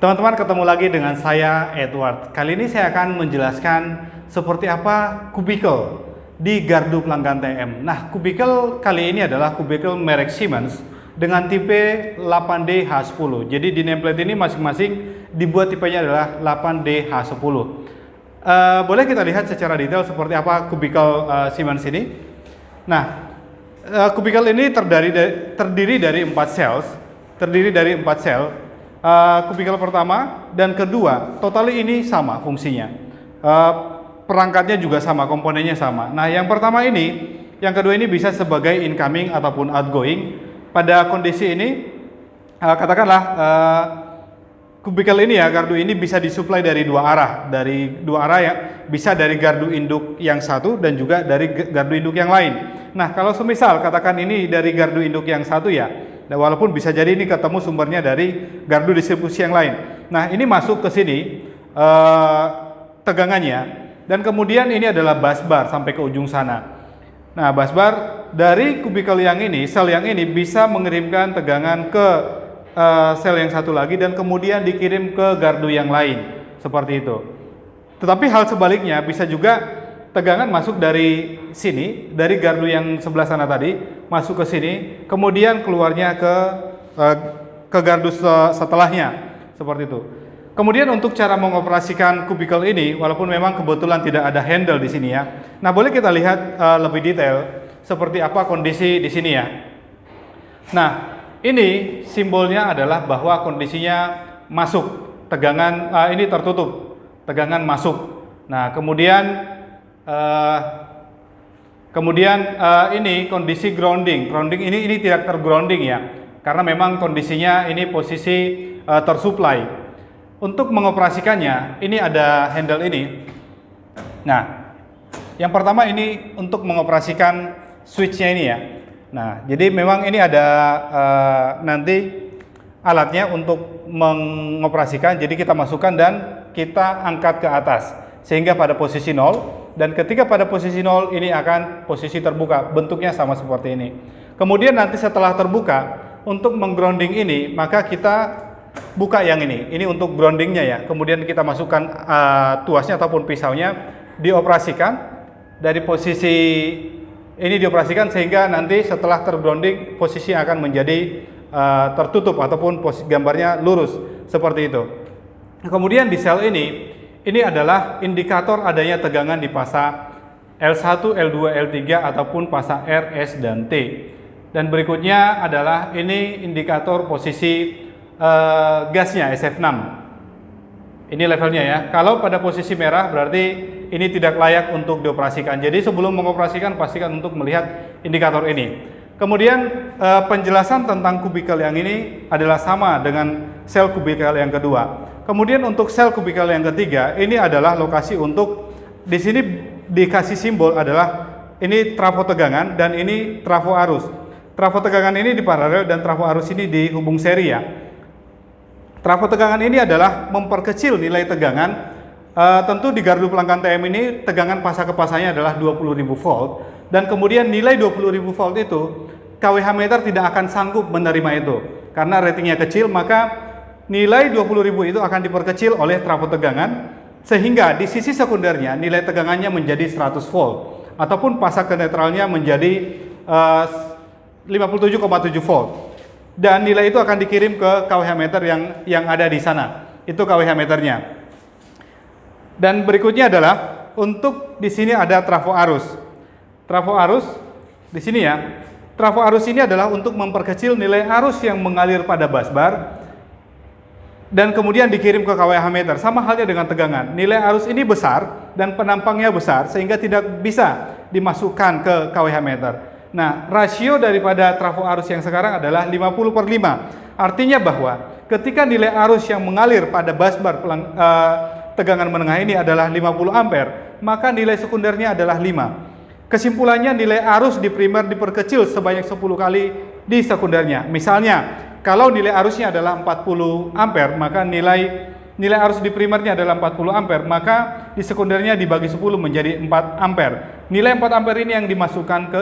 Teman-teman, ketemu lagi dengan saya Edward. Kali ini saya akan menjelaskan seperti apa kubikel di gardu pelanggan TM. Nah, kubikel kali ini adalah kubikel merek Siemens dengan tipe 8DH10. Jadi di nameplate ini masing-masing dibuat tipenya adalah 8DH10. Boleh kita lihat secara detail seperti apa kubikel Siemens ini. Nah, kubikel ini terdiri dari 4 sel. Kubikel pertama dan kedua totally ini sama fungsinya, perangkatnya juga sama, komponennya sama. Nah, yang pertama ini, yang kedua ini bisa sebagai incoming ataupun outgoing. Pada kondisi ini katakanlah kubikel ini ya, gardu ini bisa disuplai dari dua arah, yang bisa dari gardu induk yang satu dan juga dari gardu induk yang lain. Nah, kalau semisal katakan ini dari gardu induk yang satu ya, nah, walaupun bisa jadi ini ketemu sumbernya dari gardu distribusi yang lain. Nah, ini masuk ke sini tegangannya, dan kemudian ini adalah busbar sampai ke ujung sana. Nah, busbar dari kubikel yang ini, sel yang ini bisa mengirimkan tegangan ke sel yang satu lagi dan kemudian dikirim ke gardu yang lain, seperti itu. Tetapi hal sebaliknya, bisa juga tegangan masuk dari sini, dari gardu yang sebelah sana tadi, masuk ke sini, kemudian keluarnya ke gardu setelahnya, seperti itu. Kemudian untuk cara mengoperasikan kubikel ini, walaupun memang kebetulan tidak ada handle di sini ya. Nah, boleh kita lihat lebih detail seperti apa kondisi di sini ya. Nah, ini simbolnya adalah bahwa kondisinya masuk, tegangan ini tertutup, tegangan masuk. Nah, kemudian ini kondisi grounding. Grounding ini tidak tergrounding ya, karena memang kondisinya ini posisi tersuplai. Untuk mengoperasikannya, ini ada handle ini. Nah, yang pertama ini untuk mengoperasikan switchnya ini ya. Nah, jadi memang ini ada nanti alatnya untuk mengoperasikan. Jadi kita masukkan dan kita angkat ke atas sehingga pada posisi 0. Dan ketika pada posisi 0 ini akan posisi terbuka, bentuknya sama seperti ini. Kemudian nanti setelah terbuka, untuk menggrounding ini maka kita buka yang ini untuk groundingnya ya. Kemudian kita masukkan tuasnya ataupun pisaunya, dioperasikan dari posisi ini, dioperasikan sehingga nanti setelah tergrounding posisi akan menjadi tertutup ataupun posisi gambarnya lurus seperti itu. Kemudian di sel ini adalah indikator adanya tegangan di pasa L1, L2, L3 ataupun pasa R, S, dan T. Dan berikutnya adalah ini indikator posisi gasnya SF6. Ini levelnya ya. Kalau pada posisi merah berarti ini tidak layak untuk dioperasikan. Jadi sebelum mengoperasikan pastikan untuk melihat indikator ini. Kemudian penjelasan tentang kubikel yang ini adalah sama dengan sel kubikel yang kedua. Kemudian untuk sel kubikel yang ketiga, ini adalah lokasi untuk, di sini dikasih simbol adalah ini trafo tegangan dan ini trafo arus. Trafo tegangan ini di paralel dan trafo arus ini dihubung seri ya. Trafo tegangan ini adalah memperkecil nilai tegangan. Tentu di gardu pelanggan TM ini tegangan pasa ke pasanya adalah 20.000 volt, dan kemudian nilai 20.000 volt itu kWh meter tidak akan sanggup menerima itu karena ratingnya kecil. Maka nilai 20.000 itu akan diperkecil oleh trafo tegangan sehingga di sisi sekundernya nilai tegangannya menjadi 100 volt ataupun pasa ke netralnya menjadi 57,7 volt. Dan nilai itu akan dikirim ke kWh meter yang ada di sana. Itu kWh meternya. Dan berikutnya adalah untuk di sini ada trafo arus. Trafo arus di sini ya. Trafo arus ini adalah untuk memperkecil nilai arus yang mengalir pada busbar dan kemudian dikirim ke kWh meter. Sama halnya dengan tegangan. Nilai arus ini besar dan penampangnya besar sehingga tidak bisa dimasukkan ke kWh meter. Nah, rasio daripada trafo arus yang sekarang adalah 50/5. Artinya bahwa ketika nilai arus yang mengalir pada busbar tegangan menengah ini adalah 50 ampere, maka nilai sekundernya adalah 5. Kesimpulannya, nilai arus di primer diperkecil sebanyak 10 kali di sekundernya. Misalnya, kalau nilai arusnya adalah 40 ampere, maka nilai arus di primernya adalah 40 ampere, maka di sekundernya dibagi 10 menjadi 4 ampere. Nilai 4 ampere ini yang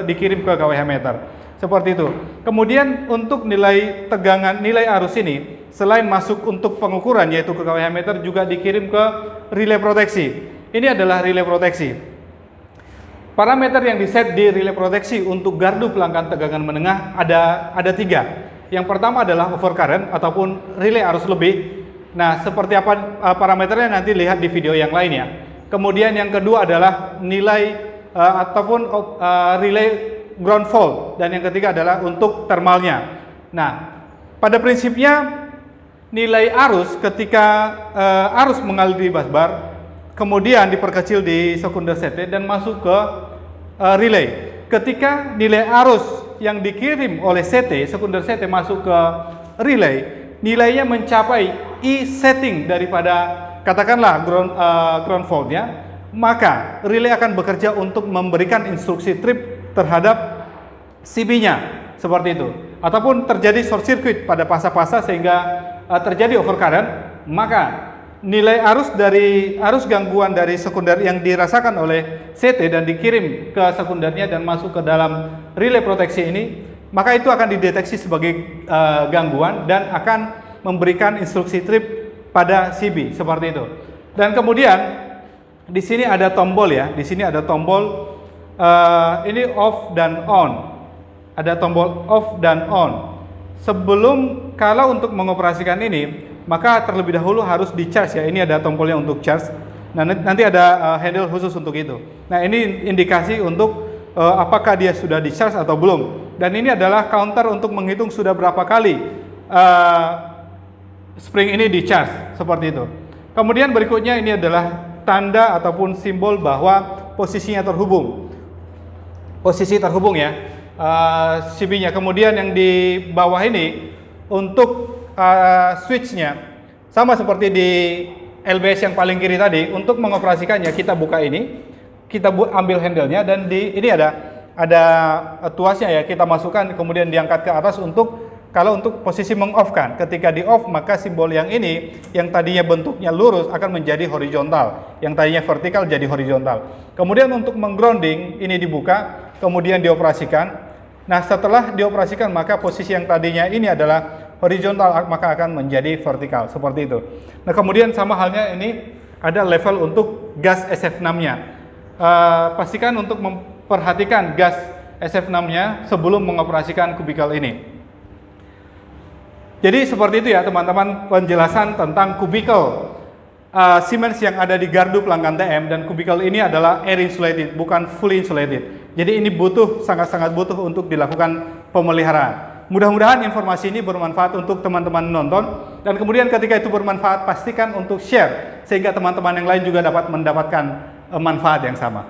dikirim ke kWh meter. Seperti itu. Kemudian untuk nilai tegangan, nilai arus ini selain masuk untuk pengukuran yaitu ke KWH meter juga dikirim ke relay proteksi. Ini adalah relay proteksi. Parameter yang diset di relay proteksi untuk gardu pelanggan tegangan menengah ada 3. Yang pertama adalah overcurrent ataupun relay arus lebih. Nah, seperti apa parameternya nanti lihat di video yang lainnya. Kemudian yang kedua adalah nilai ataupun relay ground fault, dan yang ketiga adalah untuk thermalnya. Nah, pada prinsipnya nilai arus ketika arus mengalir di busbar kemudian diperkecil di sekunder CT dan masuk ke relay. Ketika nilai arus yang dikirim oleh CT, sekunder CT masuk ke relay, nilainya mencapai E setting daripada katakanlah ground fault-nya, maka relay akan bekerja untuk memberikan instruksi trip terhadap CB-nya, seperti itu. Ataupun terjadi short circuit pada pasa-pasa sehingga terjadi overcurrent, maka nilai arus gangguan dari sekunder yang dirasakan oleh CT dan dikirim ke sekundernya dan masuk ke dalam relay proteksi ini, maka itu akan dideteksi sebagai gangguan dan akan memberikan instruksi trip pada CB, seperti itu. Dan kemudian di sini ada tombol ya, di sini ada tombol ini off dan on. Ada tombol off dan on. Sebelum kalau untuk mengoperasikan ini, maka terlebih dahulu harus di charge ya. Ini ada tombolnya untuk charge. Nah, nanti ada handle khusus untuk itu. Nah, ini indikasi untuk apakah dia sudah di charge atau belum. Dan ini adalah counter untuk menghitung sudah berapa kali spring ini di charge, seperti itu. Kemudian berikutnya ini adalah tanda ataupun simbol bahwa posisinya terhubung. Posisi terhubung ya, CB-nya. Kemudian yang di bawah ini untuk switch-nya sama seperti di LBS yang paling kiri tadi. Untuk mengoperasikannya kita buka ini, kita ambil handle-nya dan ini ada tuasnya ya, kita masukkan kemudian diangkat ke atas untuk posisi meng-off-kan. Ketika di-off maka simbol yang ini yang tadinya bentuknya lurus akan menjadi horizontal, yang tadinya vertikal jadi horizontal. Kemudian untuk meng-grounding ini dibuka kemudian dioperasikan. Nah, setelah dioperasikan maka posisi yang tadinya ini adalah horizontal maka akan menjadi vertikal, seperti itu. Nah, kemudian sama halnya ini ada level untuk gas SF6-nya. Pastikan untuk memperhatikan gas SF6-nya sebelum mengoperasikan kubikel ini. Jadi seperti itu ya teman-teman penjelasan tentang kubikel Siemens yang ada di gardu pelanggan TM, dan kubikel ini adalah air insulated, bukan fully insulated. Jadi ini sangat-sangat butuh untuk dilakukan pemeliharaan. Mudah-mudahan informasi ini bermanfaat untuk teman-teman nonton, dan kemudian ketika itu bermanfaat pastikan untuk share sehingga teman-teman yang lain juga dapat mendapatkan manfaat yang sama.